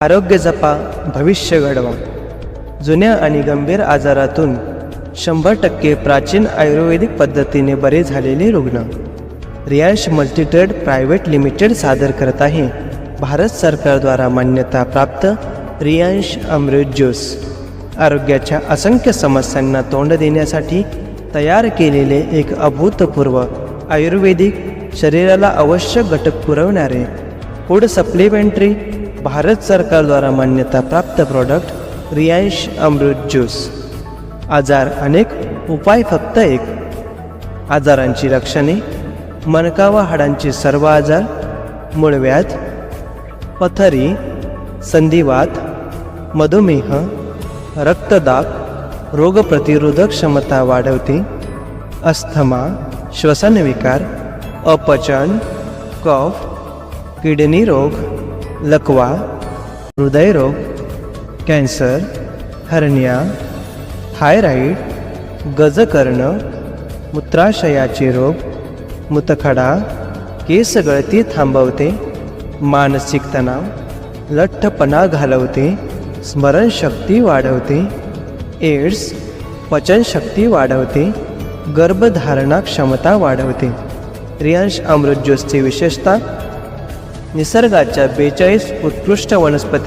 आरोग्य जपा, भविष्य घडवा. जुन्या आणि गंभीर आजारातून 100% प्राचीन आयुर्वेदिक पद्धतीने बरे झालेले रुग्ण. रियांश मल्टीट्रेड प्रायव्हेट लिमिटेड सादर करत आहे भारत सरकारद्वारा मान्यता प्राप्त रियांश अमृत ज्यूस. आरोग्याच्या असंख्य समस्यांना तोंड देण्यासाठी तयार केलेले एक अभूतपूर्व आयुर्वेदिक, शरीराला आवश्यक घटक पुरवणारे फूड सप्लिमेंटरी, भारत सरकारद्वारा मान्यता प्राप्त प्रॉडक्ट रियांश अमृत ज्यूस. आजार अनेक, उपाय फक्त एक. आजारांची लक्षणे: मणका व हाडांचे सर्व आजार, मूळव्याध, पथरी, संधिवात, मधुमेह, रक्तदाब, रोगप्रतिरोधक क्षमता वाढवते, अस्थमा, श्वसनविकार, अपचन, कफ, किडनी रोग, लकवा, हृदयरोग, कॅन्सर, हर्निया, थायरॉईड, गजकर्ण, मूत्राशयाचे रोग, मूतखडा, केस गळती थांबवते, मानसिक तणाव, लठ्ठपणा घालवते, स्मरणशक्ती वाढवते, एड्स, पचनशक्ती वाढवते, गर्भधारणा क्षमता वाढवते. रियांश अमृत ज्यूसची विशेषता: निसर्गाच्या 42 उत्कृष्ट वनस्पती